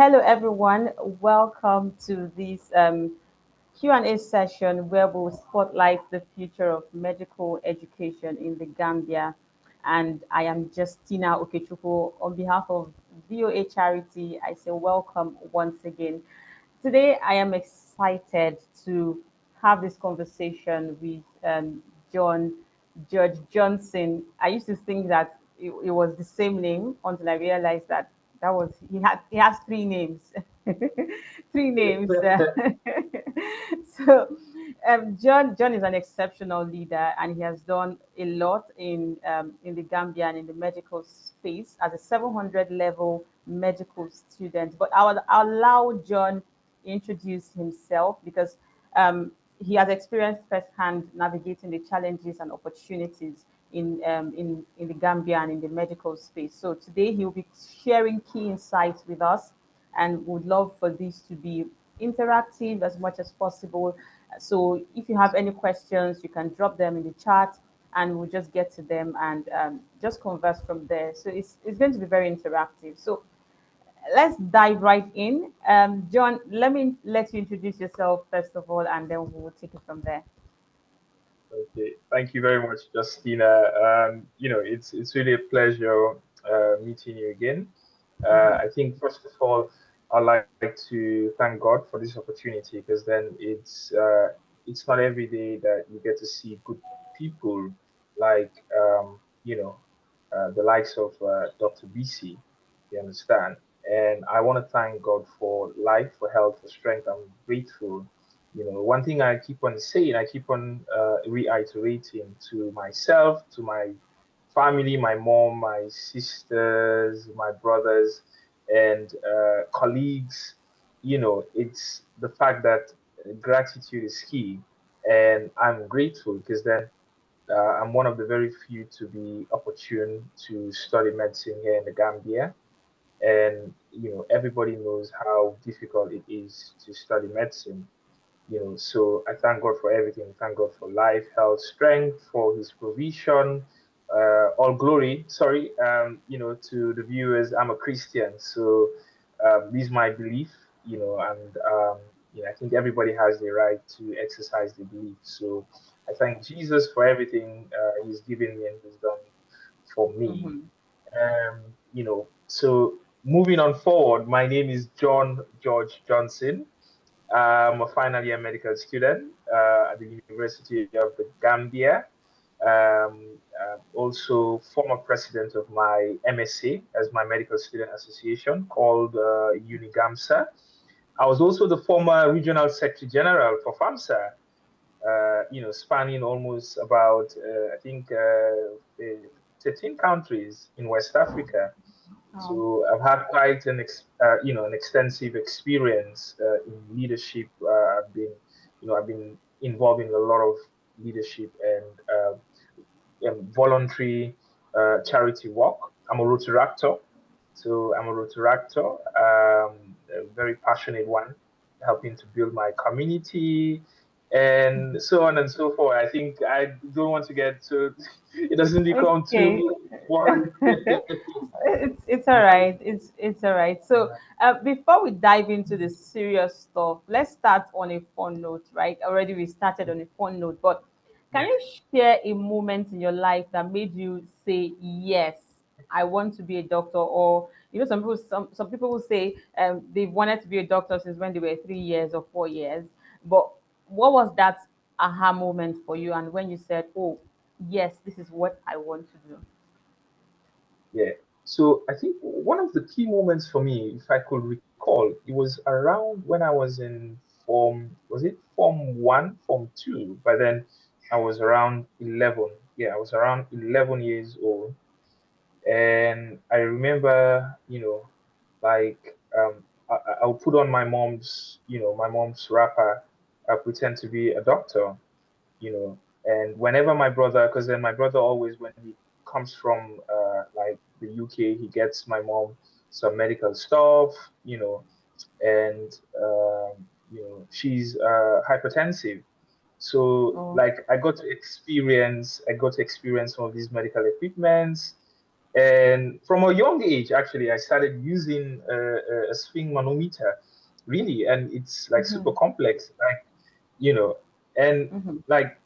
Hello, everyone. Welcome to this Q&A session where we'll spotlight the future of medical education in the Gambia. And I am Justina Okechukwu. On behalf of VOA Charity, I say welcome once again. Today, I am excited to have this conversation with John Judge Johnson. I used to think that it was the same name until I realized that he has three names, three names. So John is an exceptional leader, and he has done a lot in the Gambia and in the medical space as a 700 level medical student. But I'll allow John introduce himself because he has experienced firsthand navigating the challenges and opportunities in the Gambia and in the medical space. So today he'll be sharing key insights with us, and would love for this to be interactive as much as possible. So if you have any questions, you can drop them in the chat, and we'll just get to them and just converse from there. So it's going to be very interactive. So let's dive right in. John, let me let you introduce yourself first of all, and then we'll take it from there. Okay, thank you very much, Justina. It's really a pleasure meeting you again. I think first of all, I'd like to thank God for this opportunity because then it's not every day that you get to see good people like the likes of Dr. BC. You understand? And I want to thank God for life, for health, for strength. I'm grateful. One thing I keep on saying, I keep on reiterating to myself, to my family, my mom, my sisters, my brothers, and colleagues. It's the fact that gratitude is key. And I'm grateful because then I'm one of the very few to be opportune to study medicine here in the Gambia. And everybody knows how difficult it is to study medicine. So I thank God for everything. Thank God for life, health, strength, for His provision. All glory, sorry, to the viewers. I'm a Christian, so this is my belief. And I think everybody has the right to exercise the belief. So I thank Jesus for everything He's given me and He's done for me. Mhm. So moving on forward, my name is John George Johnson. I'm a final year medical student at the University of the Gambia. Also, former president of my MSA as my medical student association called UniGAMSA. I was also the former regional secretary general for FAMSA, spanning almost about, I think, 13 countries in West Africa. Oh, So I've had quite an extensive experience in leadership. I've been involved in a lot of leadership and voluntary charity work. I'm a Rotaractor, so I'm a Rotaractor, a very passionate one, helping to build my community and so on and so forth. I think I don't want to get to it doesn't become okay. too boring. It's all right. It's all right. So before we dive into the serious stuff, let's start on a fun note, right? Already we started on a fun note, but can Yeah. you share a moment in your life that made you say yes, I want to be a doctor? Or some people will say they've wanted to be a doctor since when they were 3 years or 4 years. But what was that aha moment for you, and when you said, "Oh, yes, this is what I want to do"? Yeah. So I think one of the key moments for me, if I could recall, it was around when I was in was it form one, form two? But then I was around 11. Yeah, I was around 11 years old. And I remember, like I would put on my mom's wrapper. I pretend to be a doctor, and whenever my brother, because then my brother always, when he comes from like the UK, he gets my mom some medical stuff, and she's hypertensive. So Oh. like I got to experience some of these medical equipments, And from a young age, actually, I started using a swing manometer, really, and it's like super Mm-hmm. complex, like, you know, and Mm-hmm. like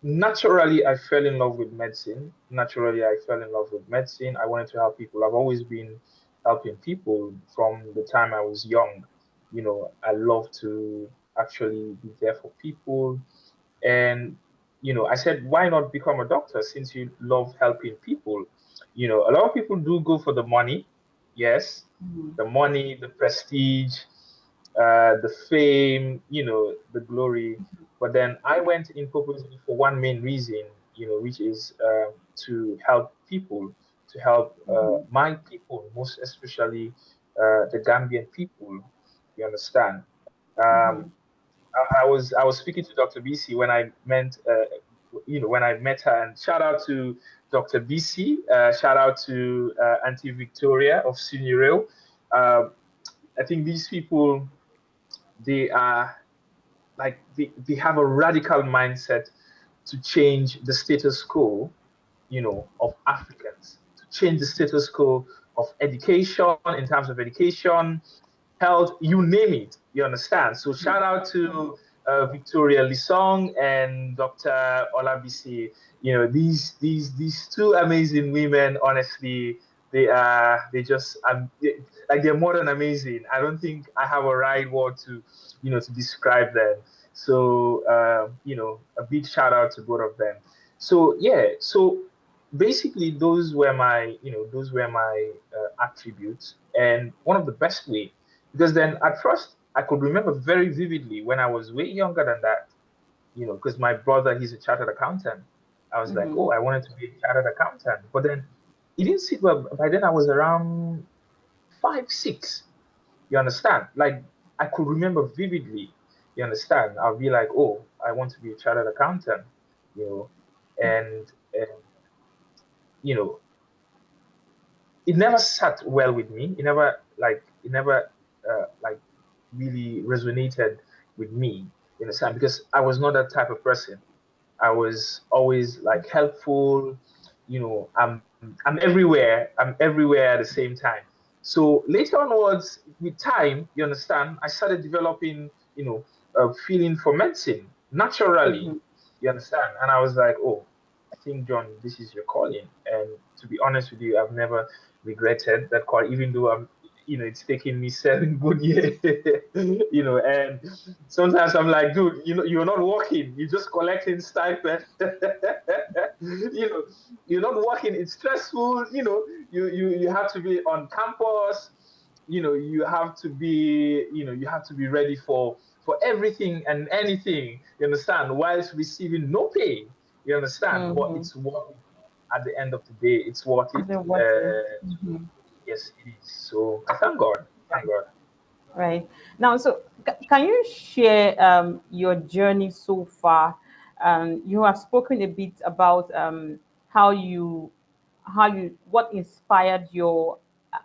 naturally I fell in love with medicine. Naturally, I fell in love with medicine. I wanted to help people. I've always been helping people from the time I was young. I love to actually be there for people. And, I said, why not become a doctor since you love helping people? A lot of people do go for the money. Yes, Mm-hmm. the money, the prestige, the fame, the glory. But then I went in purposely for one main reason, which is to help people, to help Mm-hmm. my people, most especially the Gambian people. You understand? Um, Mm-hmm. I was speaking to Dr. BC when I met her, and shout out to Dr. BC, shout out to Auntie Victoria of Suniril. Uh, I think these people, they are like they have a radical mindset to change the status quo, of Africans, to change the status quo of education, in terms of education, health, you name it. You understand? So shout out to Victoria Lisong and Dr. Olabisi. These two amazing women. Honestly, they just like they're more than amazing. I don't think I have a right word to describe them. So a big shout out to both of them. So yeah, so basically those were my attributes, and one of the best way, because then at first I could remember very vividly when I was way younger than that, because my brother, he's a chartered accountant. I was like, Mm-hmm. oh, I wanted to be a chartered accountant, but then it didn't sit well. By then I was around 5, 6. You understand? Like, I could remember vividly. You understand? I'll be like, oh, I want to be a chartered accountant, you know, and you know, it never sat well with me. It never really resonated with me, you understand? Because I was not that type of person. I was always like helpful, I'm everywhere. I'm everywhere at the same time. So later onwards, with time, you understand, I started developing, a feeling for medicine naturally. Mm-hmm. You understand? And I was like, oh, I think, John, this is your calling. And to be honest with you, I've never regretted that call, even though it's taken me 7 good years, and sometimes I'm like, dude, you're not working, you're just collecting stipend. You're not working, it's stressful, you have to be on campus, you have to be ready for everything and anything, you understand, whilst receiving no pay, you understand, but Mm-hmm. it's worth it. At the end of the day, it's worth Is it. it worth it? Mm-hmm. Yes, it is. So thank God. Thank Right. God. Right. Now, so can you share your journey so far? You have spoken a bit about how you, what inspired your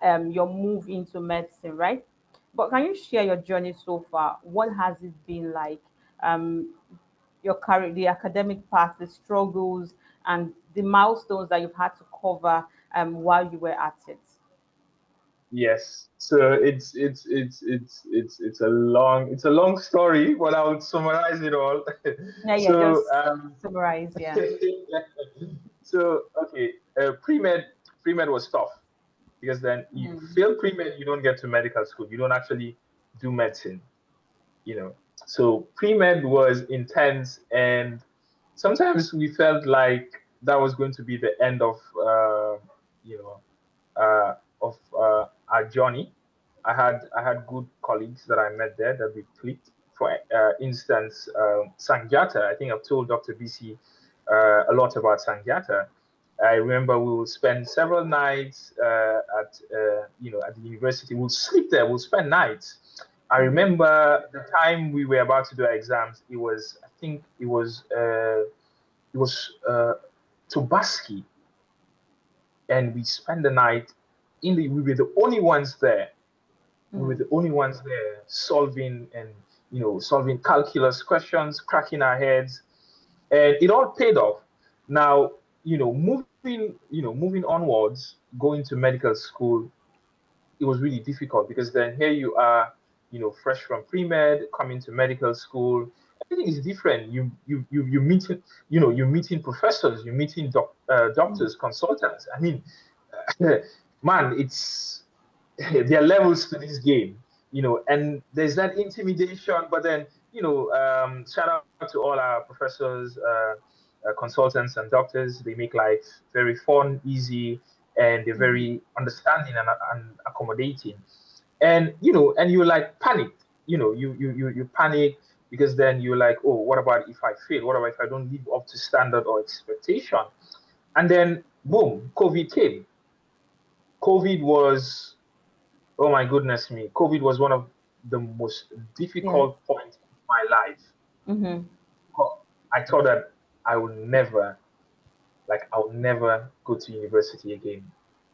move into medicine, right? But can you share your journey so far? What has it been like? Um, your career, the academic path, the struggles, and the milestones that you've had to cover while you were at it. Yes. So it's a long story, but I would summarize it all. Yeah, yeah. So Just summarize. Yeah. so okay, pre-med was tough, because then you Mm-hmm. fail pre-med, you don't get to medical school. You don't actually do medicine. So pre-med was intense, and sometimes we felt like that was going to be the end you know of our journey. I had good colleagues that I met there that we clicked. For instance, Sanjata. I think I've told Dr. BC a lot about Sanjata. I remember we would spend several nights at the university. We'll sleep there. We'll spend nights. I Mm-hmm. remember the time we were about to do our exams. I think it was Tobaski, and we spent the night we were the only ones there. We were Mm-hmm. the only ones there solving calculus questions, cracking our heads, and it all paid off. Now, moving moving onwards, going to medical school, it was really difficult because then here you are, fresh from pre-med, coming to medical school. Everything is different. You meeting, you're meeting professors, you're meeting Mm. doctors, consultants. I mean, man, it's there are levels to this game, and there's that intimidation. But then, shout out to all our professors, consultants, and doctors. They make life very fun, easy, and they're Mm. very understanding and accommodating. And and you're like panicked. You panic because then you're like, oh, what about if I fail? What about if I don't live up to standard or expectation? And then boom, COVID came. COVID was, oh my goodness me, COVID was one of the most Yeah. difficult points of my life. Mm-hmm. I thought that I would never, I would never go to university again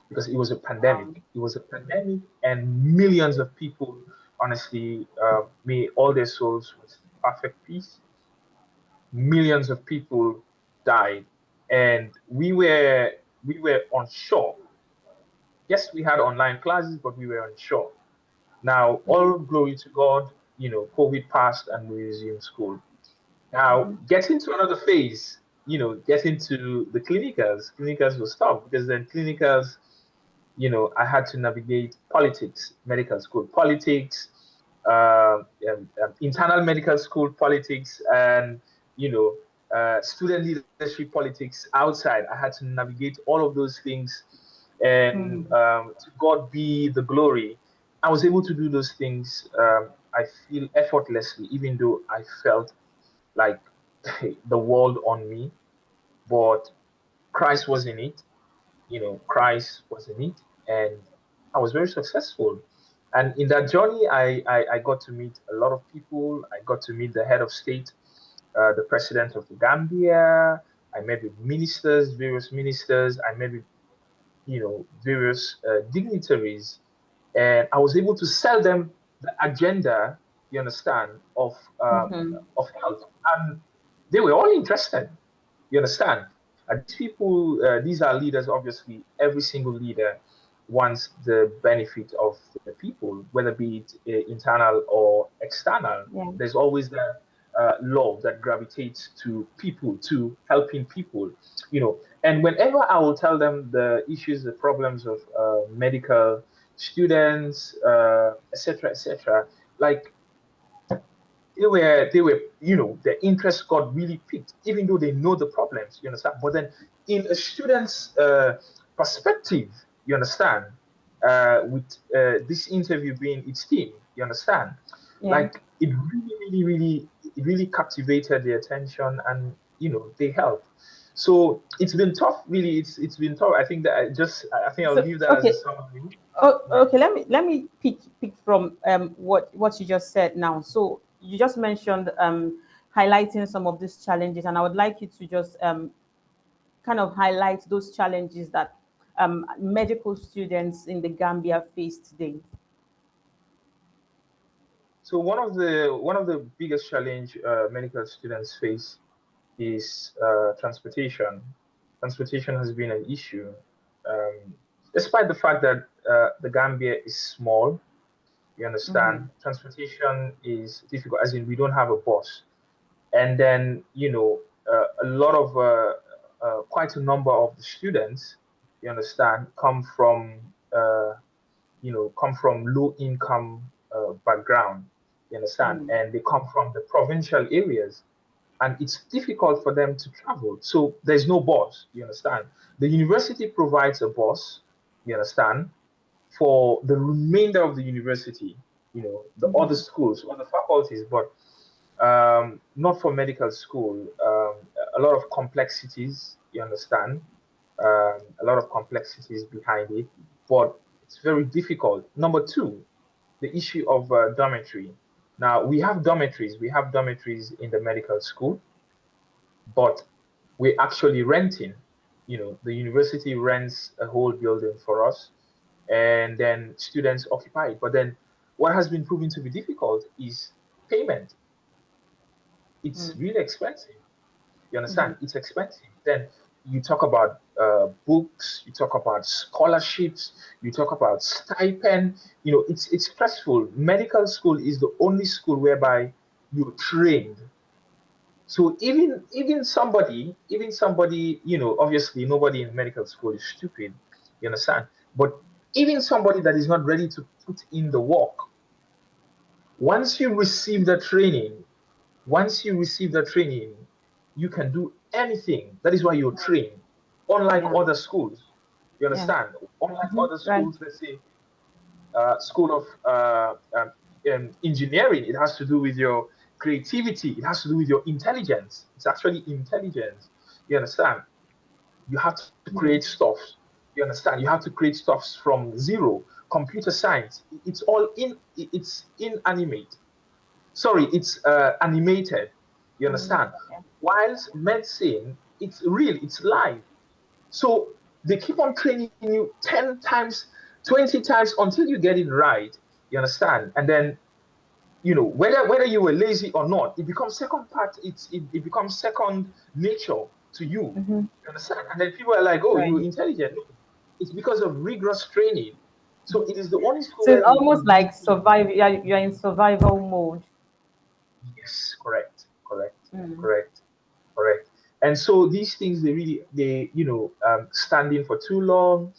because it was a Wow. pandemic. It was a pandemic, and millions of people, honestly, may all their souls with perfect peace. Millions of people died, and we were unsure. Yes, we had online classes, but we were unsure. Now, Mm. all glory to God, COVID passed and we resumed school. Now, Mm-hmm. getting to another phase, getting to the clinicals, clinicals will stop because then clinicals, I had to navigate politics, medical school politics, internal medical school politics, and, student leadership politics outside. I had to navigate all of those things. And Mm-hmm. to God be the glory. I was able to do those things, I feel effortlessly, even though I felt like the world on me, but Christ was in it. Christ was in it, and I was very successful. And in that journey, I got to meet a lot of people. I got to meet the head of state, the president of the Gambia. I met with ministers, various ministers. I met with various dignitaries, and I was able to sell them the agenda. You understand, Mm-hmm. of health, and they were all interested. You understand? These people, these are leaders. Obviously, every single leader wants the benefit of the people, whether be it internal or external. Yeah. There's always that love that gravitates to people, to helping people. And whenever I will tell them the issues, the problems of medical students, etc., etc., like they were their interest got really piqued, even though they know the problems, you understand. But then in a student's perspective, you understand, with this interview being its theme, you understand, Yeah. like it really captivated their attention, and they helped. So it's been tough, really. It's been tough. I think that I think I'll So leave that as a okay. summary. Oh, Yeah. okay. Let me pick from what you just said now. So you just mentioned highlighting some of these challenges, and I would like you to just kind of highlight those challenges that medical students in the Gambia face today. So one of the biggest challenge medical students face is transportation. Transportation has been an issue, um, despite the fact that the Gambia is small. You Mm-hmm. understand, transportation is difficult, as in we don't have a bus, and then a lot of quite a number of the students, you understand, come from low income background, you understand, Mm-hmm. and they come from the provincial areas, and it's difficult for them to travel. So there's no bus, you understand. The university provides a bus, you understand, for the remainder of the university, the other Mm-hmm. schools, other faculties, but not for medical school. A lot of complexities, you understand, a lot of complexities behind it, but it's very difficult. Number two, the issue of dormitory. Now we have dormitories in the medical school, but we're actually renting. The university rents a whole building for us, and then students occupy it. But then what has been proven to be difficult is payment. It's really expensive. You Mm-hmm. understand? It's expensive. Then you talk about books, you talk about scholarships, you talk about stipend. It's stressful. Medical school is the only school whereby you're trained. So even somebody, obviously nobody in medical school is stupid, you understand? But even somebody that is not ready to put in the work, once you receive the training, once you receive the training, you can do anything. That is why you're trained. Unlike Yeah. other schools, you Yeah. understand? Unlike Hmm. other Right. schools, let's say school of engineering, it has to do with your creativity, it has to do with your intelligence. It's actually intelligence. You understand? You have to create Mm. stuff. You understand? You have to create stuff from zero. Computer science, it's inanimate. Sorry, it's animated. You understand? Yeah. Whilst medicine, it's real, it's live. So they keep on training you 10 times, 20 times until you get it right. You understand? And then, whether you were lazy or not, it becomes second part, it becomes second nature to you. Hmm. You understand? And then people are like, oh, Right. you're intelligent. No, it's because of rigorous training. So it is the only school So it's where we almost give like you. survive. You're in survival mode. Yes, correct, correct, Mm. correct, correct. And so these things, they standing for too long.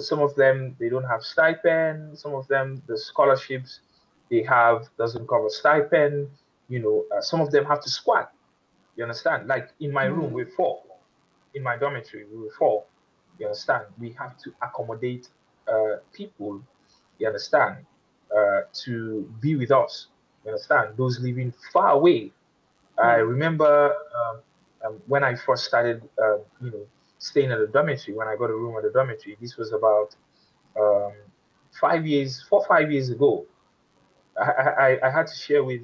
Some of them, they don't have stipend. Some of them, the scholarships they have doesn't cover stipend. Some of them have to squat. You understand? Like in my room, Mm. we're four. In my dormitory, we were four. You understand? We have to accommodate people. You understand? To be with us. You understand? Those living far away. I Yeah. remember when I first started, staying at the dormitory. When I got a room at the dormitory, this was about um, 5 years, 5 years ago. I had to share with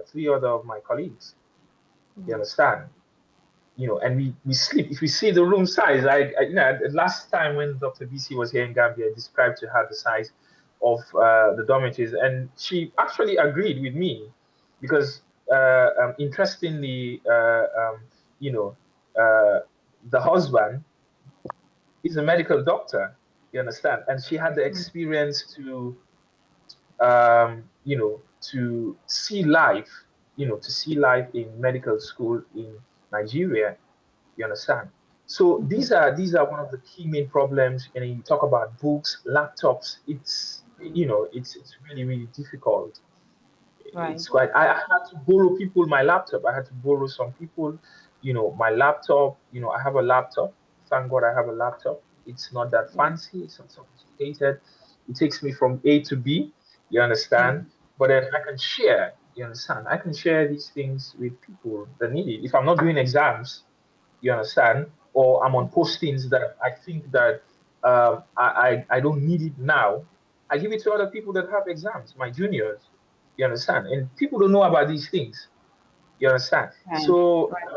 three other of my colleagues. You Mm. understand? And we sleep. If we see the room size, the last time when Dr. BC was here in Gambia, I described to her the size of the dormitories, and she actually agreed with me because, interestingly, you know, uh, the husband is a medical doctor. You understand, and she had the Mm. experience to see life, to see life in medical school in Nigeria. You understand? So Mhm. these are one of the key main problems. And you talk about books, laptops. It's really really difficult. Right. It's quite. I had to borrow people my laptop. I had to borrow some people, my laptop. I have a laptop. Thank God I have a laptop. It's not that Yeah. fancy. It's not sophisticated. It takes me from A to B. You Yeah. understand? But then I can share. You understand? I can share these things with people that need it. If I'm not doing exams, you understand? Or I'm on postings that I think that I don't need it now. I give it to other people that have exams, my juniors. You understand? And people don't know about these things. You understand? Right. So Right.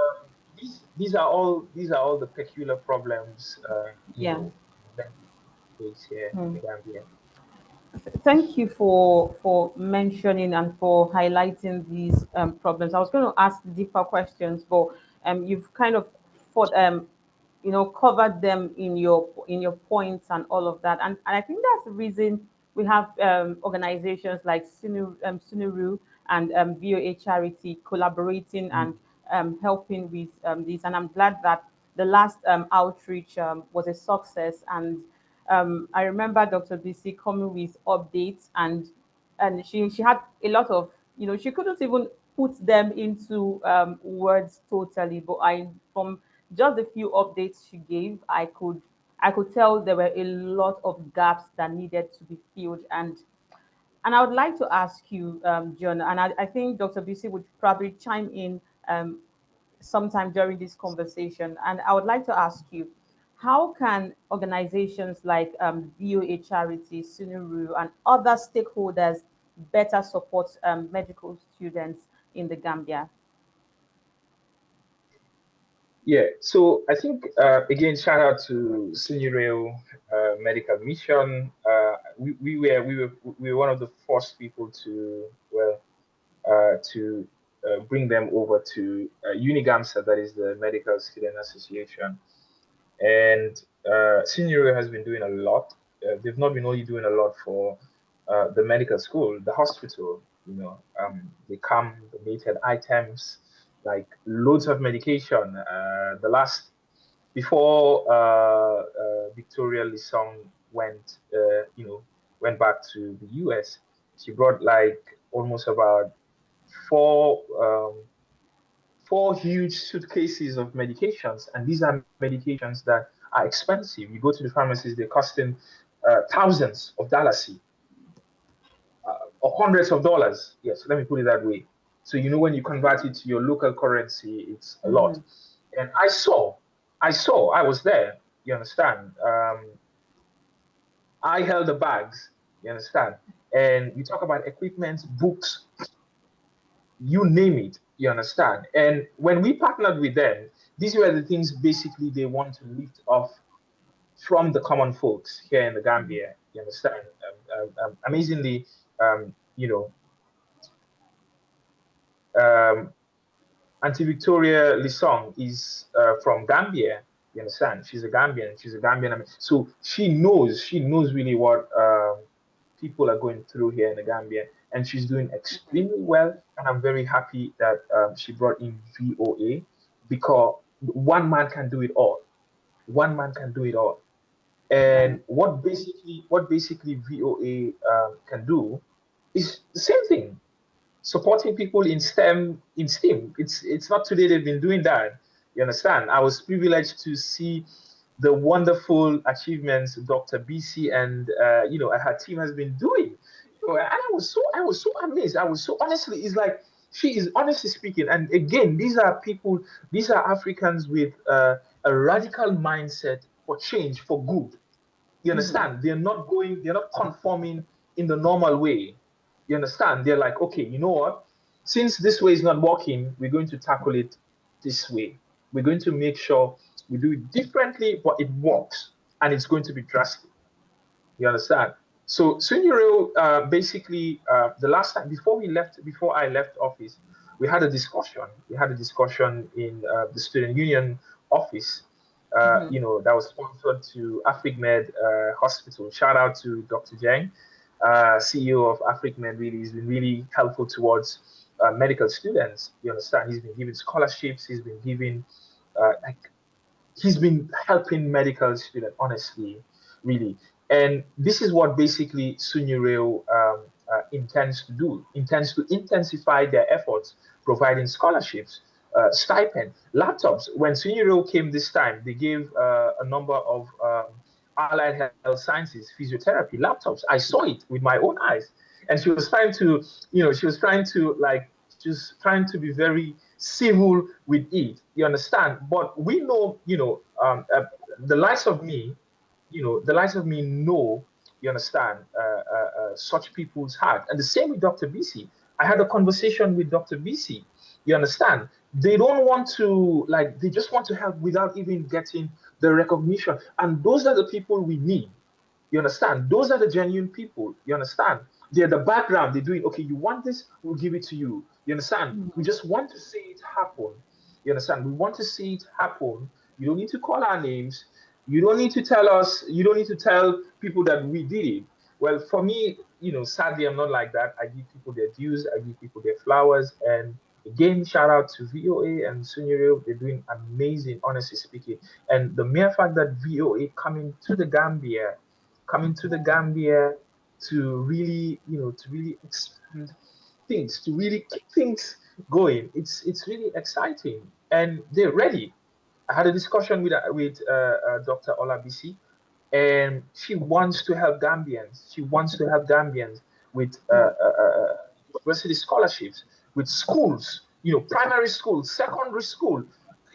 these are all the peculiar problems Yeah. that we face here in Mm. the Gambia. Thank you for mentioning and for highlighting these problems. I was going to ask deeper questions, but you've kind of fought, covered them in your points and all of that. And I think that's the reason we have organizations like Sunuru and VOA Charity collaborating and helping with this. And I'm glad that the last outreach was a success. And I remember Dr. BC coming with updates, and she had a lot of, she couldn't even put them into words totally, but I from just the few updates she gave, I could tell there were a lot of gaps that needed to be filled. And I would like to ask you, John, and I think Dr. BC would probably chime in sometime during this conversation. And I would like to ask you, how can organizations like VOA Charity, Sunuru, and other stakeholders better support medical students in the Gambia? Yeah, so I think again, shout out to Senior Medical Mission. We were one of the first people to bring them over to Unigamsa, that is the Medical Student Association. And Senior has been doing a lot. They've not been only doing a lot for the medical school, the hospital. They come donated items like loads of medication. The last before Victoria Lisong went back to the US, she brought like almost about four four huge suitcases of medications, and these are medications that are expensive. You go to the pharmacies, they're costing thousands of dollars or hundreds of dollars. Yes, let me put it that way. So when you convert it to your local currency, it's a lot. Mm-hmm. And I was there. You understand? I held the bags. You understand? And you talk about equipment, books, you name it. You understand? And when we partnered with them, these were the things basically they want to lift off from the common folks here in the Gambia. You understand? Amazingly, um, you know, um, Auntie Victoria Lisong is from Gambia. You understand? She's a Gambian. She's a Gambian. So she knows really what people are going through here in the Gambia, and she's doing extremely well. And I'm very happy that she brought in VOA because one man can do it all. One man can do it all. Yeah. And what basically VOA can do is the same thing, supporting people in STEM. It's not today they've been doing that. You understand? I was privileged to see the wonderful achievements Dr. BC and her team has been doing. And I was so amazed. I was so honestly, it's like she is honestly speaking. And again, these are people, these are Africans with a radical mindset for change for good. You Mm-hmm. understand? They're not conforming in the normal way. You understand? They're like, okay, you know what? Since this way is not working, we're going to tackle it this way. We're going to make sure we do it differently, but it works and it's going to be drastic. You understand? So Suniro, basically, the last time before I left office, we had a discussion. We had a discussion in the student union office. Mm-hmm. That was sponsored to AfricMed Hospital. Shout out to Dr. Jang, CEO of AfricMed. Really, he's been really helpful towards medical students. You understand? He's been giving scholarships. Like he's been helping medical students, honestly, really. And this is what basically Sunireo intends to do, intends to intensify their efforts, providing scholarships, stipend, laptops. When Sunireo came this time, they gave a number of allied health sciences, physiotherapy, laptops. I saw it with my own eyes. And she was trying to be very civil with it. You understand? But we know, the likes of me, the likes of me know, you understand, such people's heart. And the same with Dr. BC. I had a conversation with Dr. BC. You understand? They don't want to, like, they just want to help without even getting the recognition. And those are the people we need. You understand? Those are the genuine people. You understand? They're the background. They're doing, okay, you want this, we'll give it to you. You understand? We just want to see it happen. You understand? We want to see it happen. You don't need to call our names. You don't need to tell us, you don't need to tell people that we did it. Well, for me, sadly, I'm not like that. I give people their dues, I give people their flowers. And again, shout out to VOA and Suniril. They're doing amazing, honestly speaking. And the mere fact that VOA coming to the Gambia to really expand things, to really keep things going. It's really exciting, and they're ready. I had a discussion with Dr. Olabisi, and she wants to help Gambians. She wants to help Gambians with Yeah. university scholarships, with schools, primary school, secondary school,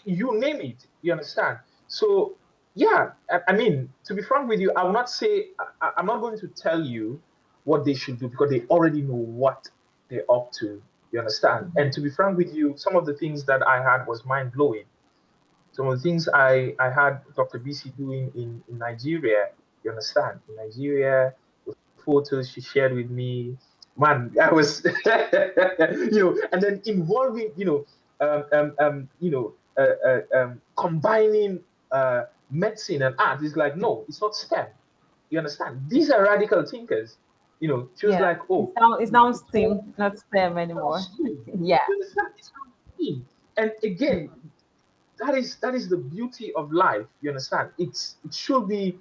you name it. You understand? So yeah, I mean, to be frank with you, I will not say I'm not going to tell you what they should do because they already know what they're up to. You understand? And to be frank with you, some of the things that I had was mind blowing. Some of the things I had Dr. BC doing in Nigeria, you understand? In Nigeria, the photos she shared with me, man, I was, and then involving, combining medicine and art. It's like, no, it's not STEM. You understand? These are radical thinkers. She was Yeah. like, oh, It's now it's all STEAM, not STEM anymore. stream. Yeah. You understand? It's not stream. And again, that is the beauty of life. You understand? It should be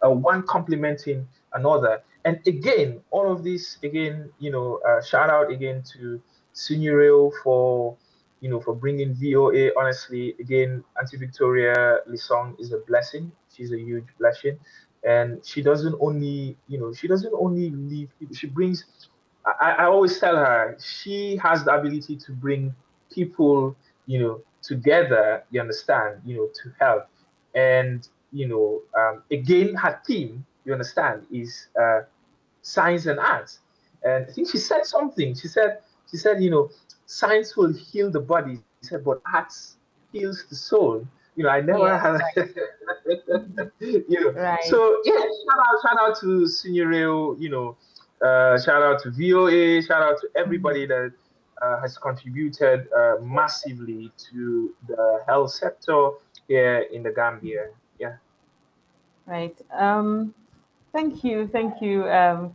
one complementing another. And again, all of this again, shout out again to Suniril for bringing VOA. Honestly, again, Auntie Victoria Lisong is a blessing. She's a huge blessing. And she doesn't only leave people. She brings, I always tell her, she has the ability to bring people, together, you understand, to help. And, again, her theme, you understand, is science and arts. And I think she said something. She said, science will heal the body. She said, but arts heals the soul. I never Yes. had, Right. Right. So yeah, shout out to Senior, shout out to VOA, shout out to Mhm. everybody that has contributed massively to the health sector here in the Gambia. Yeah. Right. Thank you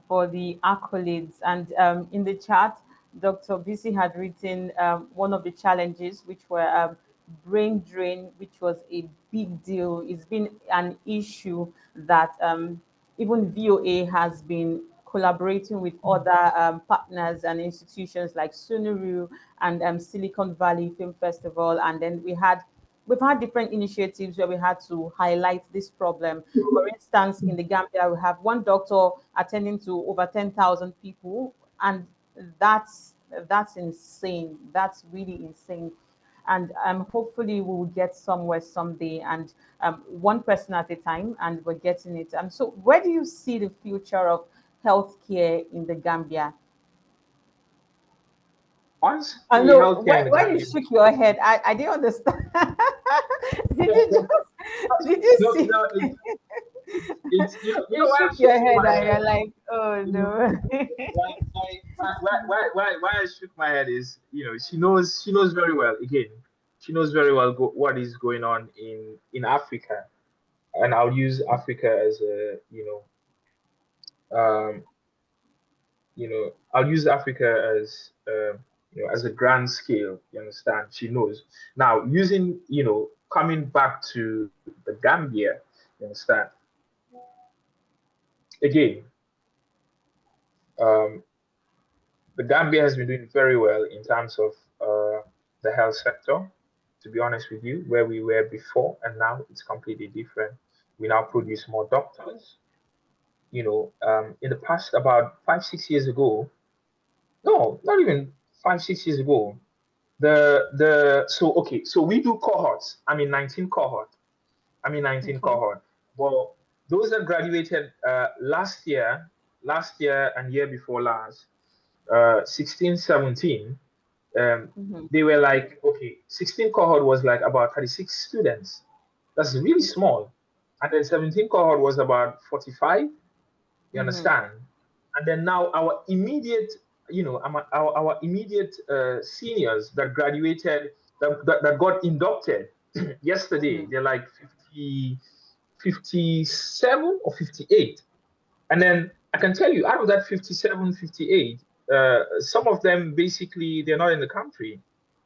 for the accolades. And in the chat, Dr. BC had written one of the challenges, which were brain drain, which was a big deal. It's been an issue that even VOA has been collaborating with other partners and institutions like Sunuru and Silicon Valley Film Festival. And then we've had different initiatives where we had to highlight this problem. For instance, in the Gambia, we have one doctor attending to over 10,000 people, and that's that's insane. That's really insane. And hopefully we will get somewhere someday, and one person at a time, and we're getting it. So, where do you see the future of healthcare in the Gambia? I Honestly, know healthcare in the when you Gambia. shook your head, I didn't understand. Did you No, just did you see? no, it's You why shook I'm your shaking head my and head. you're like, oh You know, no. why I shook my head is, she knows very well. Again, she knows very well what is going on in Africa, and I'll use Africa as a um, I'll use Africa as a grand scale. You understand? She knows. Now, using coming back to the Gambia, you understand? Again, um, the Gambia has been doing very well in terms of the health sector. To be honest with you, where we were before and now it's completely different. We now produce more doctors. In the past, about 5 6 years ago, no, not even 5 6 years ago, so we do cohorts. I mean 19 cohort. Okay. cohort. Well, those that graduated last year and year before last, 16, 17, Hmm. they were like, okay, 16 cohort was like about 36 students. That's really Okay. small. And then 17 cohort was about 45. You Hmm. understand? And then now our immediate seniors that graduated, that got inducted yesterday, Hmm. they're like 50, 57 or 58. And then I can tell you, out of that 57, 58, some of them basically they're not in the country.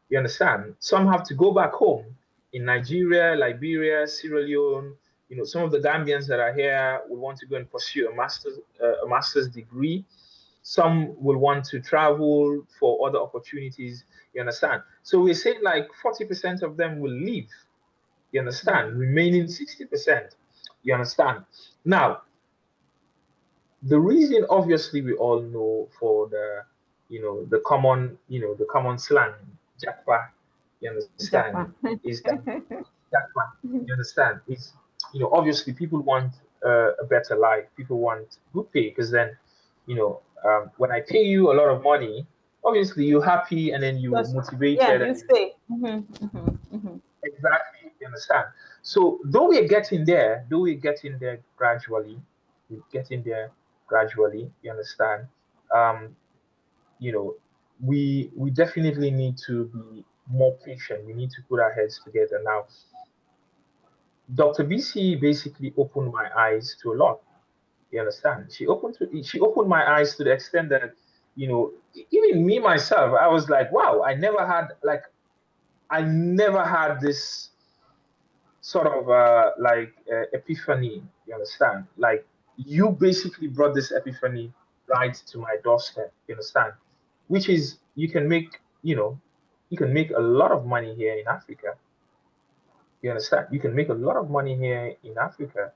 You understand? Some have to go back home in Nigeria, Liberia, Sierra Leone. Some of the Gambians that are here will want to go and pursue a master's degree. Some will want to travel for other opportunities. You understand? So we're saying like 40% of them will leave. You understand? Remaining 60%. You understand? Now, the reason, obviously, we all know for the common slang, Jakpa, you understand, Japa. is that Jakpa, you understand, is, obviously people want a better life, people want good pay, because then, when I pay you a lot of money, obviously you're happy and then you're Just yeah, motivated you and you stay. Hmm. exactly, you understand. So though we're getting there gradually, we're getting there gradually, you understand. Um, you know, we definitely need to be more patient. We need to put our heads together. Now, Dr. BC basically opened my eyes to a lot. You understand? She opened my eyes to the extent that, even me myself, I was like, wow, I never had this sort of epiphany. You understand? Like, you basically brought this epiphany right to my doorstep. You understand? Which is, you can make a lot of money here in Africa. You understand? You can make a lot of money here in Africa.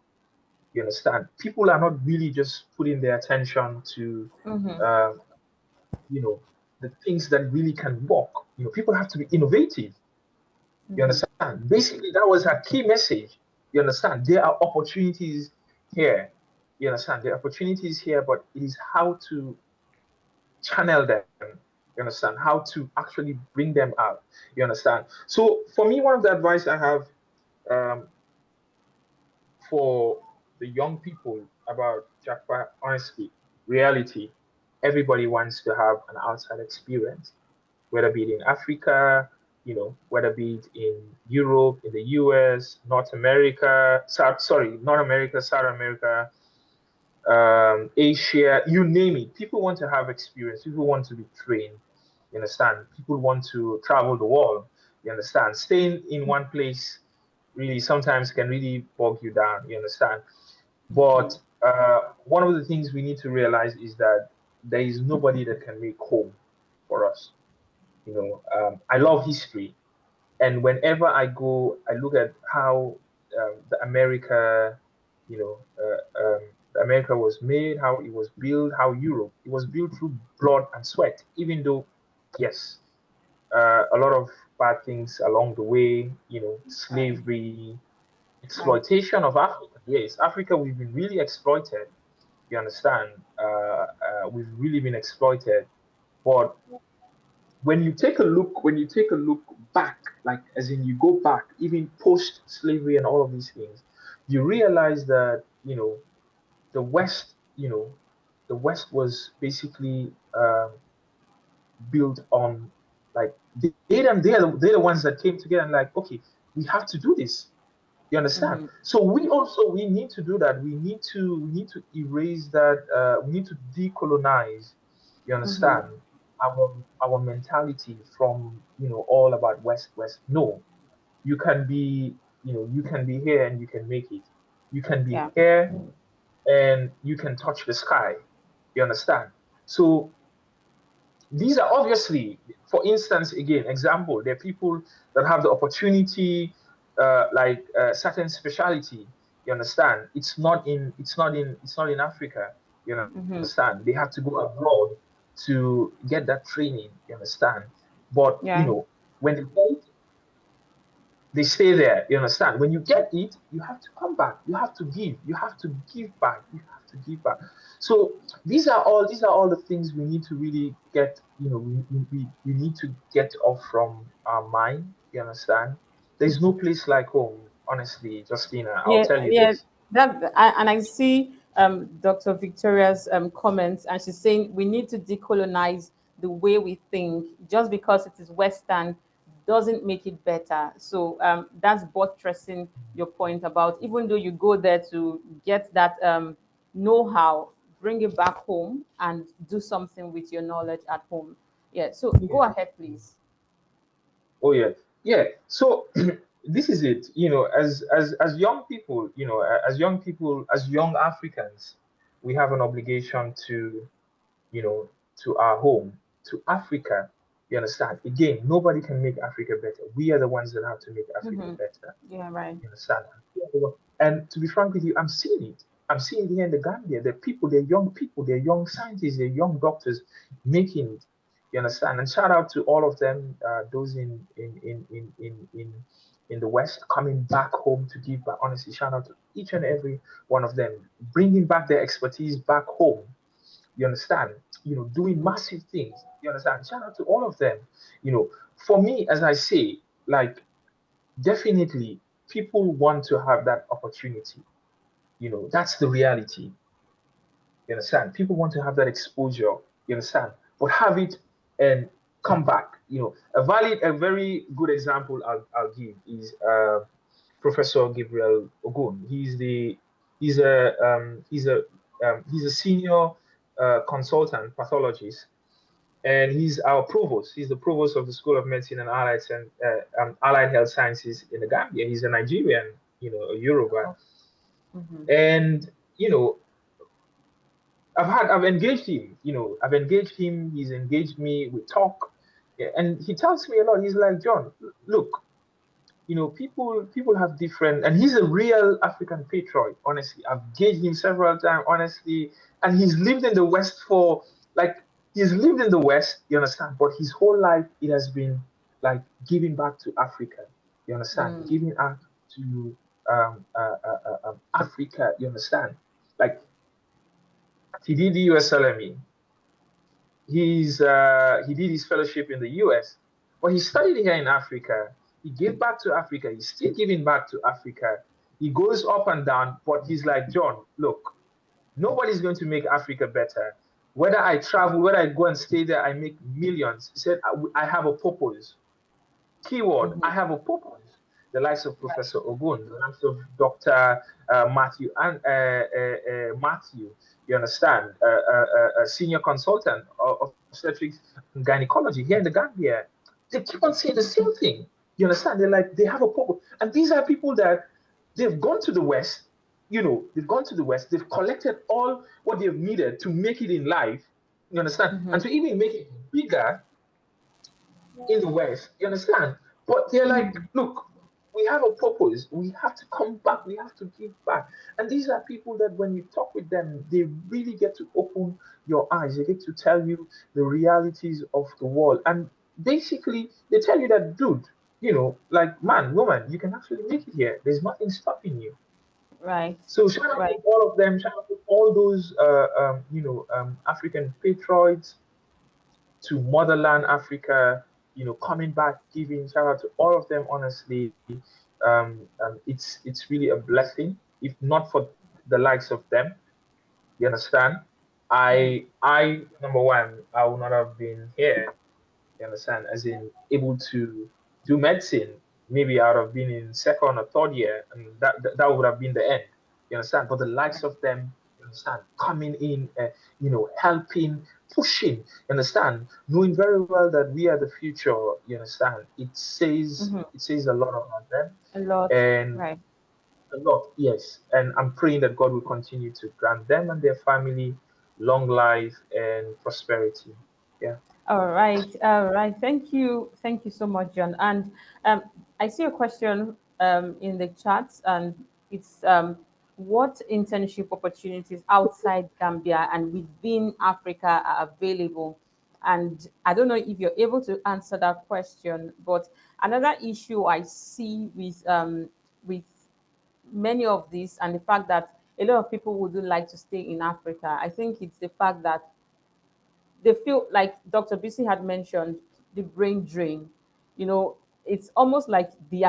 You understand? People are not really just putting their attention to, Mm-hmm. uh, you know, the things that really can work. People have to be innovative. You Mm-hmm. understand? Basically, that was her key message. You understand? There are opportunities here. You understand? There are opportunities here, but it is how to channel them. You understand? How to actually bring them out. You understand? So for me, one of the advice I have, um, for the young people about Jackpot, honestly, reality, everybody wants to have an outside experience, whether be it in Africa, whether be it in Europe, in the US, North America, North America, South America, Asia, you name it. People want to have experience. People want to be trained. You understand? People want to travel the world. You understand? Staying in one place really sometimes can really bog you down. You understand? Mm-hmm. But one of the things we need to realize is that there is nobody that can make home for us. I love history, and whenever I go, I look at how, the America, the America was made, how it was built, how Europe, it was built through blood and sweat. Even though, yes, a lot of bad things along the way, Right. slavery, Right. exploitation of Africa. Yes, Africa, we've been really exploited. You understand? We've really been exploited. But when you take a look back, like as in you go back, even post slavery and all of these things, you realize that, the West, the West was basically, built on, like, they're the ones that came together and like, okay, we have to do this. You understand? Mm-hmm. So we need to do that. We need to erase that. We need to decolonize. You Mm-hmm. understand? Our mentality from, all about West West. No, you can be here and you can make it. You can be Yeah. here and you can touch the sky. You understand? So these are obviously, for instance, again, example, there are people that have the opportunity, like, certain specialty. You understand? It's not in Africa. You Mm-hmm. understand? They have to go abroad to get that training. You understand? But, Yeah. when they get, they stay there. You understand? When you get it, you have to come back. You have to give. You have to give back. You have to give back. So these are all the things we need to really get. We need to get off from our mind. You understand? There's no place like home. Honestly, Justina, I'll Yeah, tell you yeah. this. And I see Dr. Victoria's comments, and she's saying we need to decolonize the way we think. Just because it is Western doesn't make it better. So that's buttressing your point about even though you go there to get that know-how, bring it back home and do something with your knowledge at home. Yeah. So Yeah. go ahead, please. Oh yeah, yeah. So this is it. As young people, as young Africans, we have an obligation to our home, to Africa. You understand? Again, nobody can make Africa better. We are the ones that have to make Africa Mm-hmm. better. Yeah. Right. You understand? And to be frank with you, I'm seeing it. I'm seeing it here in the Gambia. They're young people, they're young scientists, they're young doctors making it. You understand? And shout out to all of them, those in the West coming back home to give back. Honestly, shout out to each and every one of them, bringing back their expertise back home. You understand? Doing Mm-hmm. massive things. You understand? Shout out to all of them. For me, as I say, like, definitely people want to have that opportunity. That's the reality. You understand? People want to have that exposure. You understand? But have it and come back. A very good example I'll give is Professor Gabriel Ogun. He's a senior consultant pathologist, and he's our provost. He's the provost of the School of Medicine and Allied Health Sciences in the Gambia. He's a Nigerian, a Yoruba, Mm-hmm. and I've engaged him. I've engaged him. He's engaged me. We talk, yeah, and he tells me a lot. He's like, John, look, people have different, and he's a real African patriot. Honestly, I've gauged him several times. Honestly, and he's lived in the West for like he's lived in the West. You understand? But his whole life it has been like giving back to Africa. You understand? Mm. Giving back to Africa. You understand? Like he did the USLME. He did his fellowship in the US, but he studied here in Africa. He gave back to Africa. He's still giving back to Africa. He goes up and down, but he's like, John, look, nobody's going to make Africa better. Whether I travel, whether I go and stay there, I make millions. He said, I have a purpose. Keyword, Mm-hmm. I have a purpose. The likes of Right. Professor Ogun, the likes of Dr. Matthew and Matthew, you understand, a senior consultant of obstetrics and gynecology here in the Gambia. They keep on saying the same thing. You understand? They're like they have a purpose, and these are people that they've gone to the West. They've gone to the West. They've collected all what they've needed to make it in life. You understand? Mm-hmm. And to even make it bigger in the West. You understand? But they're like, Mm-hmm. look, we have a purpose. We have to come back. We have to give back. And these are people that when you talk with them, they really get to open your eyes. They get to tell you the realities of the world. And basically, they tell you that, dude, like man, woman, you can actually make it here. There's nothing stopping you. Right. So shout out to Right. all of them. Shout out to all those, African patriots to motherland Africa, coming back, giving shout out to all of them. Honestly, it's really a blessing. If not for the likes of them, you understand. Mm. I number one, I would not have been here. You understand, as in able to do medicine. Maybe I would have been in second or third year, and that would have been the end. You understand? But the likes of them, you understand, coming in, helping, pushing. You understand, knowing very well that we are the future. You understand? Mm-hmm. It says a lot about them, A lot. and Right. a lot, yes. And I'm praying that God will continue to grant them and their family long life and prosperity. Yeah. All right. All right. Thank you. Thank you so much, John. And um, I see a question in the chat, and it's what internship opportunities outside Gambia and within Africa are available? And I don't know if you're able to answer that question, but another issue I see with many of these and the fact that a lot of people wouldn't like to stay in Africa, I think it's the fact that they feel like Dr. BC had mentioned the brain drain. You know, it's almost like they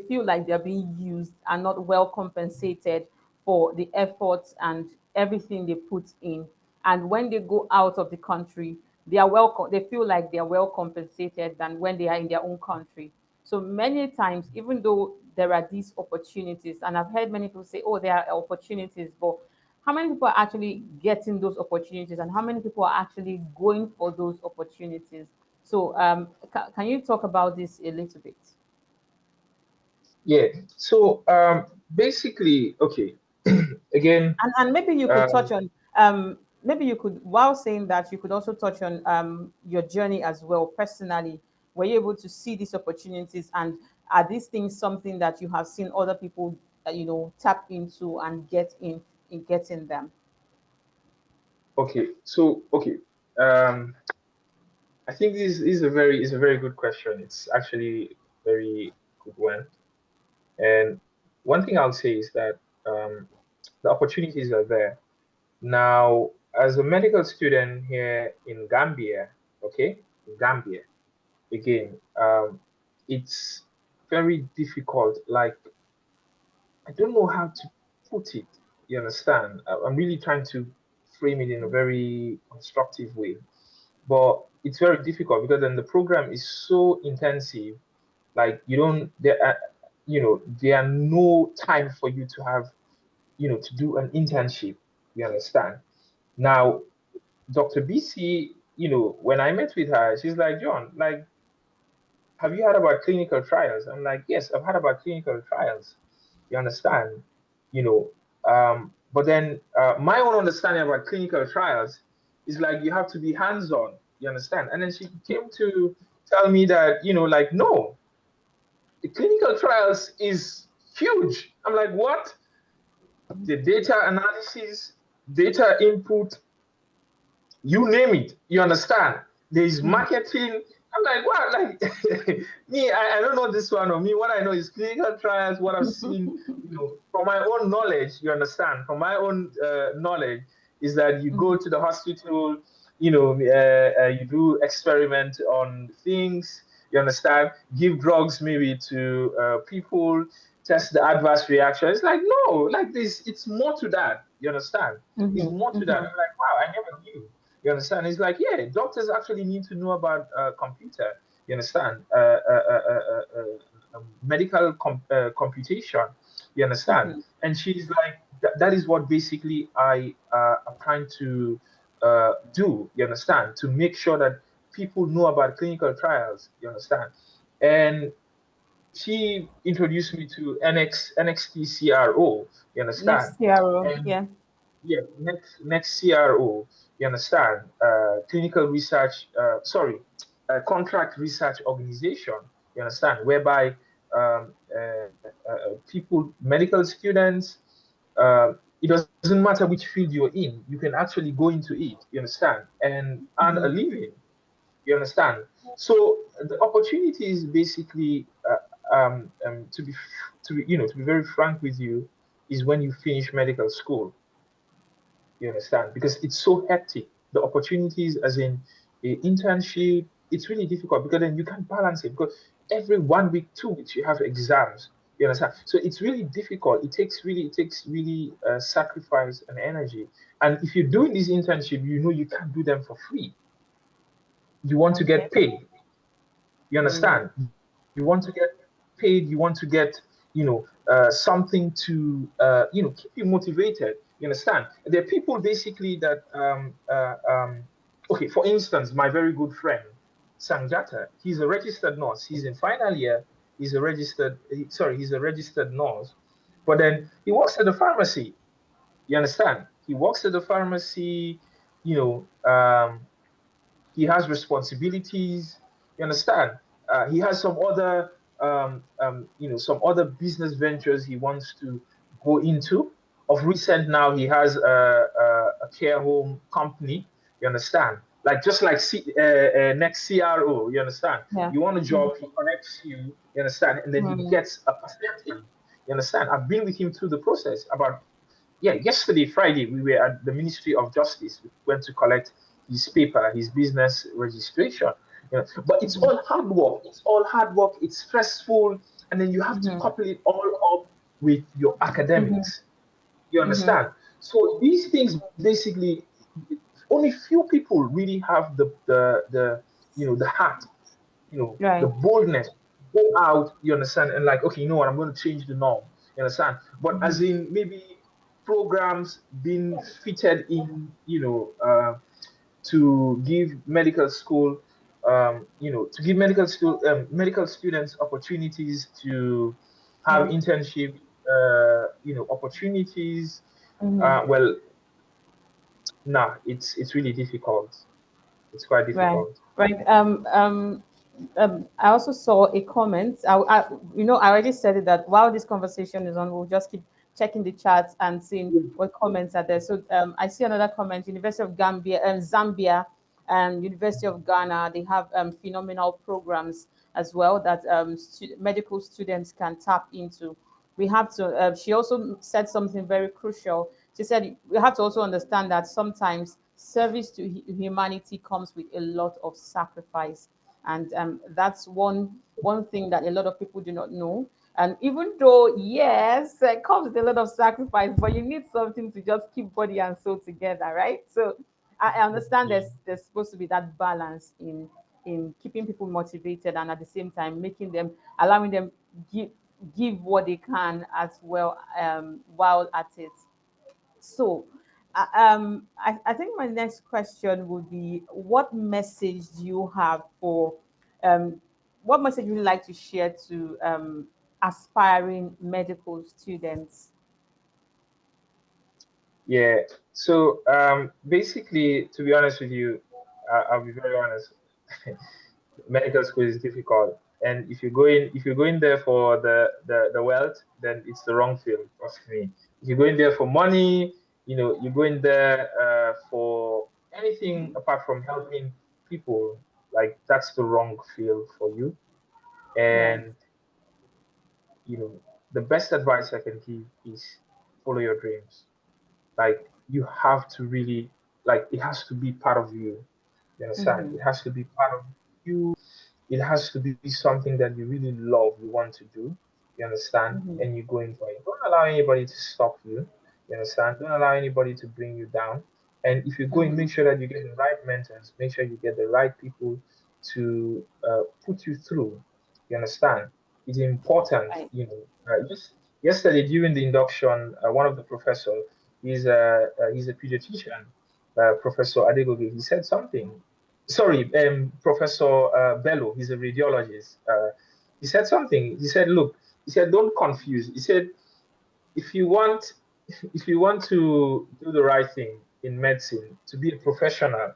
feel like they are being used and not well compensated for the efforts and everything they put in. And when they go out of the country, they feel like they are well compensated than when they are in their own country. So many times, even though there are these opportunities, and I've heard many people say, oh, there are opportunities, but how many people are actually getting those opportunities and how many people are actually going for those opportunities? So can you talk about this a little bit? Yeah. So basically, okay. Again, And maybe you could touch um, on maybe you could, while saying that, you could also touch on your journey as well personally. Were you able to see these opportunities, and are these things something that you have seen other people tap into and in getting them? okay. So okay. Um, I think this is a very good question. It's actually a very good one. And one thing I'll say is that the opportunities are there. Now, as a medical student here in Gambia, okay, in Gambia, again, it's very difficult. Like, I don't know how to put it. You understand? I'm really trying to frame it in a very constructive way. but it's very difficult because then the program is so intensive. Like you don't there are, there are no time for you to have, to do an internship. You understand? Now, Dr. BC, when I met with her, she's like, John, like, have you heard about clinical trials? I'm like, yes, I've heard about clinical trials. You understand? You but then my own understanding about clinical trials is like you have to be hands-on. You understand? And then she came to tell me that, like, no, the clinical trials is huge. I'm like, what? The data analysis, data input, you name it. You understand? There is Mhm. marketing. I'm like, what? Like me, I don't know this one or me. What I know is clinical trials, what I've seen, from my own knowledge, you understand, from my own knowledge, is that you go Mhm. to the hospital, you do experiment on things, you understand, give drugs maybe to people, test the adverse reaction. It's like, no, like this, it's more to that. You understand? It's Mhm. more to that. I'm Mhm. like, wow, I never knew. You understand? It's like, yeah, doctors actually need to know about computer. You understand? Medical computation. You understand? Mhm. And she's like, that is what basically I am trying to do. You understand? To make sure that people know about clinical trials. You understand? And she introduced me to NXT CRO. You understand? Next CRO, And yeah. yeah, next CRO, you understand? Clinical research, sorry, contract research organization, you understand? Whereby people, medical students, it doesn't matter which field you're in, you can actually go into it, you understand, and earn a Mhm. living, you understand? So the opportunities basically, to be very frank with you, is when you finish medical school. You understand? Because it's so hectic. The opportunities, as in a internship, it's really difficult because then you can't balance it because every 1 week, 2 weeks, you have exams. You understand? So it's really difficult. It takes really sacrifice and energy. And if you're doing this internship, you can't do them for free. You want to Okay. get paid. You Mm. understand? You want to get paid. You want to get, something to, keep you motivated. You understand? There are people basically that, okay, for instance, my very good friend, Sanjata, he's a registered nurse. He's in final year. He's a registered nurse. But then he works at the pharmacy. You understand? He works at the pharmacy, you know, he has responsibilities. You understand? He has some other business ventures he wants to go into. Of recent, now he has a care home company. You understand? Like just like next CRO. You understand? Yeah. You want a Mhm. job, he connects you. You understand? And then he Mhm. gets a percentage. You understand? I've been with him through the process. About, yeah, yesterday, Friday, we were at the Ministry of Justice. We went to collect his paper, his business registration. But it's Mhm. all hard work. It's all hard work. It's stressful, and then you have to Mhm. couple it all up with your Mhm. academics. You Mhm. understand? So these things basically, only few people really have the heart, the Right. boldness, go out, you understand, and like, okay, you know what, I'm going to change the norm, you understand? But as Mhm. in maybe programs being fitted in, to give medical school, to give medical students opportunities to have Mhm. internship, opportunities. Mhm. Well, nah, it's really difficult. It's quite Right. difficult. Right. I also saw a comment. I already said it that while this conversation is on, we'll just keep checking the chats and seeing Yeah. what comments are there. So I see another comment: University of Gambia, Zambia, and University of Ghana. They have phenomenal programs as well that medical students can tap into. We have to. She also said something very crucial. She said we have to also understand that sometimes service to humanity comes with a lot of sacrifice, and that's one thing that a lot of people do not know. And even though yes, it comes with a lot of sacrifice, but you need something to just keep body and soul together, right? So I understand Yeah. there's supposed to be that balance in keeping people motivated and at the same time making them allowing them give give what they can as well while at it. So, I think my next question would be, what message do you have for, um, what message would you like to share to aspiring medical students? Yeah. So basically, to be honest with you, I'll be very honest. Medical school is difficult, and if you go in there for the wealth, then it's the wrong field. Trust me. If you go in there for money, you go in there for anything apart from helping people, like that's the wrong field for you. Right. And you know, the best advice I can give is follow your dreams. Like you have to really, like, it has to be part of you. You understand? Mm-hmm. It has to be part of you. It has to be something that you really love, you want to do. You understand? Mm-hmm. And you're going for it. Don't allow anybody to stop you. You understand? Don't allow anybody to bring you down. And if you're going, Mm-hmm. make sure that you get the right mentors. Make sure you get the right people to put you through. You understand? It's important. Right. Just yesterday during the induction, one of the professor, he's a pediatrician, Professor Adegoge. He said something. Sorry, Professor Bello. He's a radiologist. He said something. He said, "Look," he said, "don't confuse." He said, "If you want, if you want to do the right thing in medicine, to be a professional,"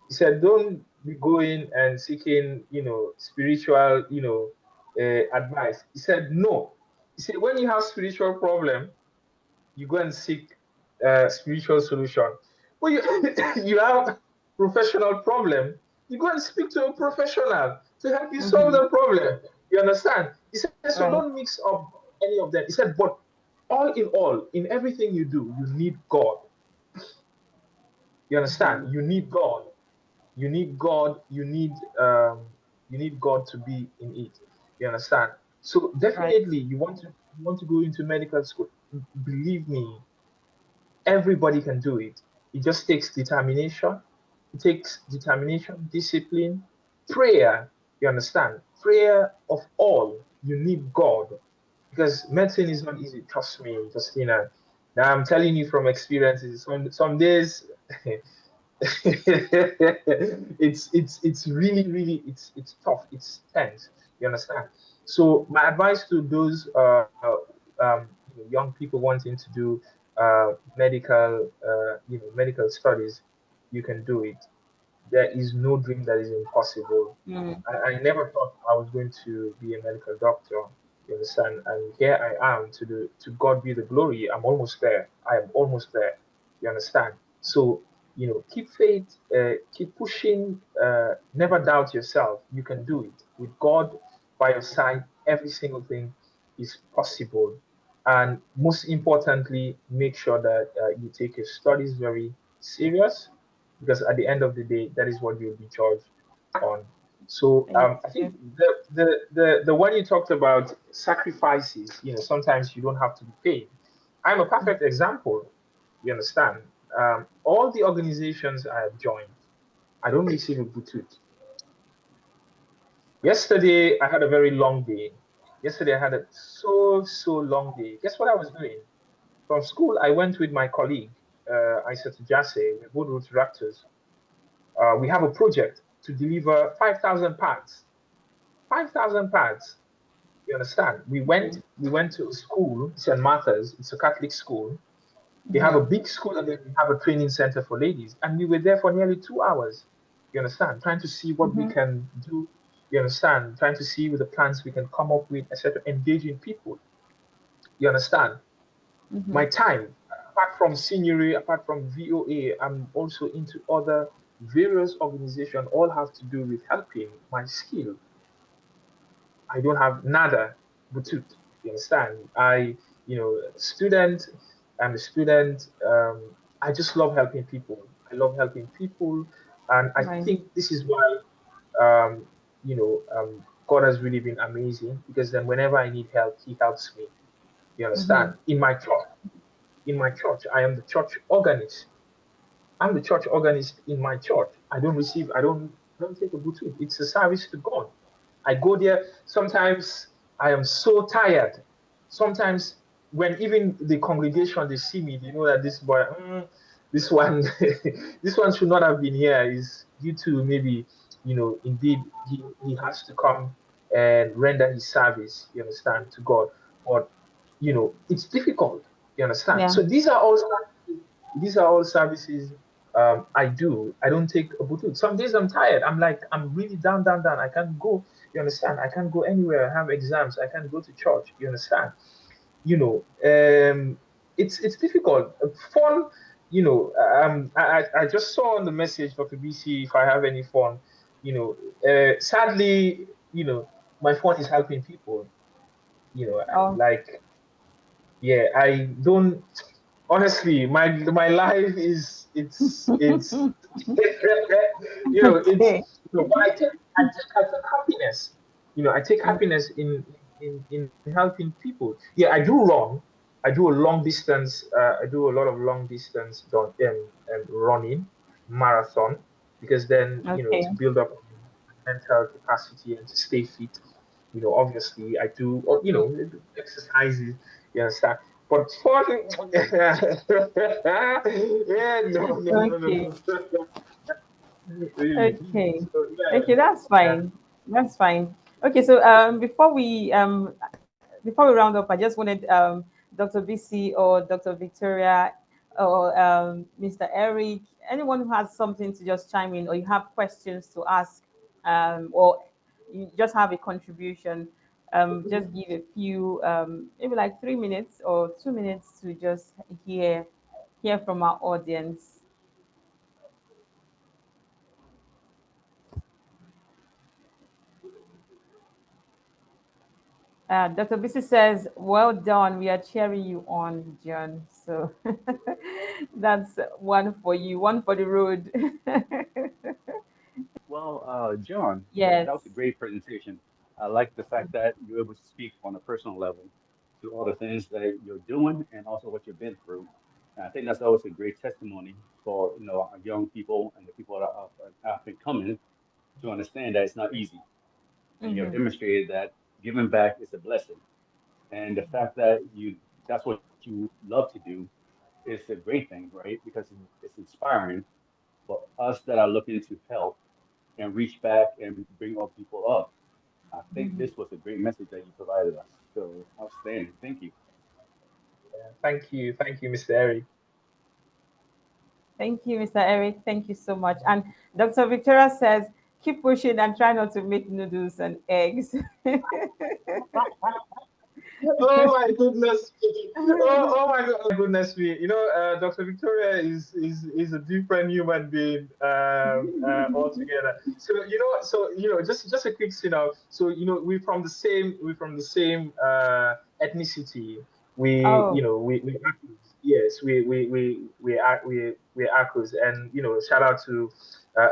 he said, "don't be going and seeking, spiritual, advice." He said, "No." He said, "When you have spiritual problem, you go and seek spiritual solution. When you you have professional problem, you go and speak to a professional to help you solve Mm-hmm. the problem. You understand?" He said, "So Right. don't mix up any of them." He said, "But all, in everything you do, you need God. You Mm-hmm. understand? You need God. You need God. You need God to be in it. You understand? So Right. definitely, you want to go into medical school. Believe me, everybody can do it. It just takes determination. It takes determination, discipline, prayer. You understand? Prayer of all. You need God because medicine is not easy. Trust me, Justina. Now I'm telling you from experiences. Some days it's really it's tough. It's tense. You understand? So my advice to those young people wanting to do medical studies, you can do it. There is no dream that is impossible. Mm. I never thought I was going to be a medical doctor. You understand? And here I am. To God be the glory. I'm almost there. I am almost there. You understand? So keep faith, keep pushing. Never doubt yourself. You can do it with God by your side. Every single thing is possible. And most importantly, make sure that you take your studies very serious because at the end of the day, that is what you'll be judged on. So Thank I you. think the one you talked about sacrifices, sometimes you don't have to be paid. I'm a perfect example. You understand? All the organizations I have joined, I don't receive a butut. Yesterday I had a very long day. Yesterday I had a so long day. Guess what I was doing? From school, I went with my colleague, Isat Jase, we're both road directors. We have a project to deliver 5,000 pads. 5,000 pads. You understand? Mm-hmm. We went to a school, St. Martha's. It's a Catholic school. They have a Mm-hmm. big school and then we have a training center for ladies. And we were there for nearly 2 hours. You understand? Trying to see what we Mm-hmm. can do. You understand? Trying to see with the plans we can come up with, etc. Engaging people. You understand? Mm-hmm. My time, apart from seniority, apart from VOA, I'm also into other various organizations, all have to do with helping my skill. I don't have nada butut. You understand? Student, I'm a student. I just love helping people. I love helping people. And I Right. think this is why, God has really been amazing because then whenever I need help, He helps me. You Mm-hmm. understand? In my church, I am the church organist. I'm the church organist in my church. I don't take a butu. It's a service to God. I go there. Sometimes I am so tired. Sometimes when even the congregation they see me, they know that this boy, this one, this one should not have been here. Is due to maybe indeed he has to come and render his service. You understand to God, but it's difficult. You understand. Yeah. So these are all services I do. I don't take a butut. Some days I'm tired. I'm like, I'm really down, down, down. I can't go. You understand? I can't go anywhere. I have exams. I can't go to church. You understand? You know, it's difficult. Fun. I just saw on the message, Dr. BC, if I have any fun. Sadly, my fun is helping people. Oh, Like, yeah, I don't honestly, my life is it's okay. but I take happiness. I take happiness in helping people. Yeah, I do run. I do a long distance. I do a lot of long distance running marathon because then Okay. to build up mental capacity and to stay fit. Obviously I do exercises. You understand? But falling, yeah, no, no, no, no, Okay. no. Really. Okay. So yeah, Okay, that's yeah. fine. That's fine. Okay, so before we round up, I just wanted Dr. BC or Dr. Victoria or Mr. Eric, anyone who has something to just chime in, or you have questions to ask, or you just have a contribution, just give a few, maybe like 3 minutes or 2 minutes to just hear from our audience. Dr. Bisi says, "Well done. We are cheering you on, John." So that's one for you, one for the road. Well, John, that was a Yes. great presentation. I like the fact that you're able to speak on a personal level to all the things that you're doing and also what you've been through. And I think that's always a great testimony for our young people and the people that are up and coming to understand that it's not easy. And you have Mm-hmm. demonstrated that giving back is a blessing. And the fact that that's what you love to do is a great thing, right? Because it's inspiring for us that are looking to help and reach back and bring all people up. I think this was a great message that you provided us. So outstanding. Thank you. Thank you, Mr. Eric. Thank you, Mr. Eric. Thank you so much. And Dr. Victoria says, keep pushing and try not to make noodles and eggs. Oh my goodness me. Oh my goodness me. Dr. Victoria is a different human being altogether. Just a quick so we're from the same ethnicity. Oh, We Akkus. Yes, we're Akkus. And shout out to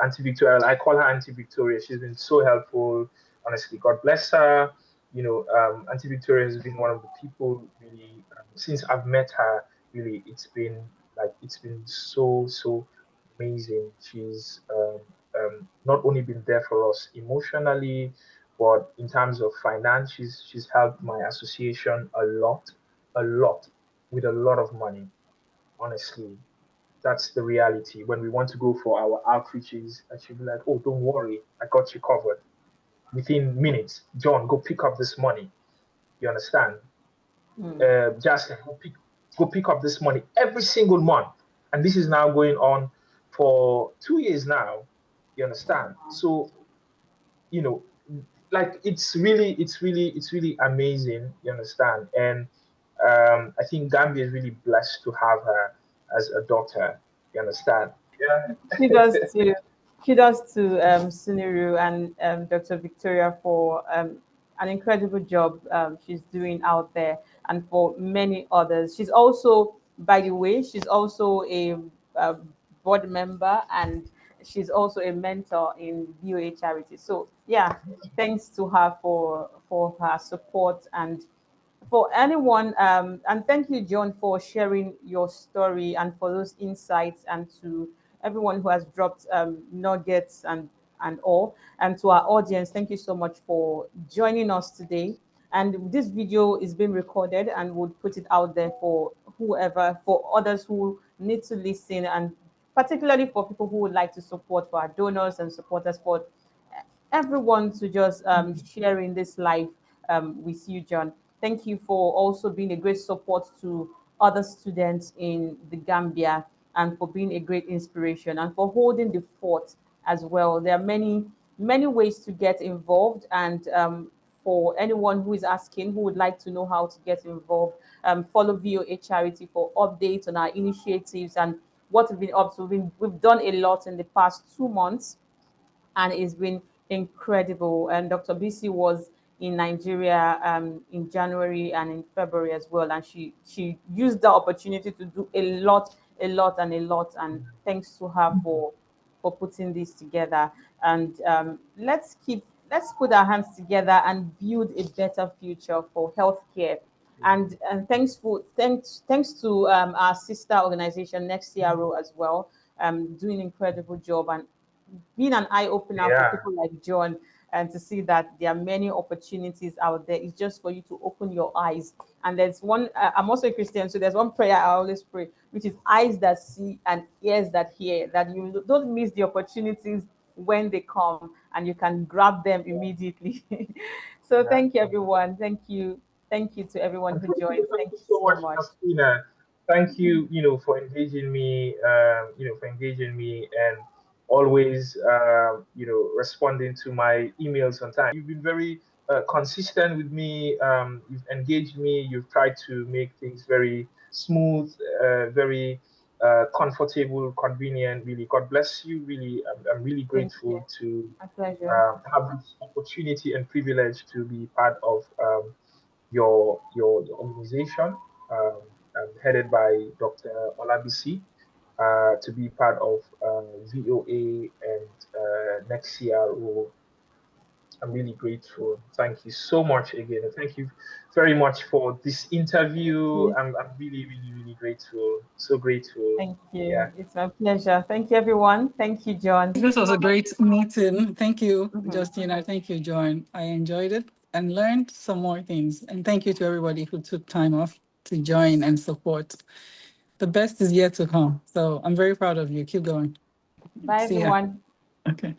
Auntie Victoria. I call her Auntie Victoria. She's been so helpful. Honestly, God bless her. Auntie Victoria has been one of the people really since I've met her. Really, it's been so amazing. She's not only been there for us emotionally, but in terms of finance, she's helped my association a lot, with a lot of money. Honestly, that's the reality. When we want to go for our outreaches, and she'll be like, "Oh, don't worry, I got you covered." Within minutes, John, go pick up this money. You understand? mm, Justin, go pick up this money every single month, and this is now going on for 2 years now. You understand? So you know, like it's really amazing. You understand? And I think Gambia is really blessed to have her as a daughter. You understand? Yeah. kudos to kudos to Sunuru and Dr. Victoria for an incredible job she's doing out there, and for many others. She's also, by the way, she's also a board member, and she's also a mentor in VOA charity. So yeah, thanks to her for her support. And for anyone, and thank you, John, for sharing your story and for those insights, and to everyone who has dropped nuggets and all. And to our audience, thank you so much for joining us today. And this video is being recorded and we'll put it out there for whoever, for others who need to listen, and particularly for people who would like to support, for our donors and supporters, for everyone to just share in this life with you, John. Thank you for also being a great support to other students in the Gambia, and for being a great inspiration, and for holding the fort as well. There are many ways to get involved, and for anyone who is asking, who would like to know how to get involved, follow VOA Charity for updates on our initiatives and what we've been up to. We've done a lot in the past 2 months, and it's been incredible. And Dr. BC was in Nigeria in January and in February as well, and she used the opportunity to do a lot. And thanks to her for putting this together. And let's put our hands together and build a better future for healthcare. And thanks to our sister organization Next CRO as well, doing incredible job and being an eye opener for Yeah. people like John, and to see that there are many opportunities out there. It's just for you to open your eyes. And there's one, I'm also a Christian, so there's one prayer I always pray, which is eyes that see and ears that hear, that you don't miss the opportunities when they come and you can grab them immediately. So Yeah. thank you, everyone. Thank you. Thank you to everyone And who joined. thank Thank you you so so much, much. Justina. Thank you, for engaging me, for engaging me and always, responding to my emails on time. You've been very consistent with me. You've engaged me. You've tried to make things very smooth, very comfortable, convenient. Really, God bless you. Really, I'm really Thank you. grateful to My pleasure. have this opportunity and privilege to be part of your organization, um, headed by Dr. Olabisi, to be part of VOA and next year. I'm really grateful. Thank you so much again. And thank you very much for this Thank interview. you. I'm really, really, really grateful. So grateful. Thank you. Yeah. It's my pleasure. Thank you, everyone. Thank you, John. This was a great meeting. Thank you, Mhm. Justina. Thank you, John. I enjoyed it and learned some more things. And thank you to everybody who took time off to join and support. The best is yet to come. So I'm very proud of you. Keep going. Bye, See ya. everyone. Okay.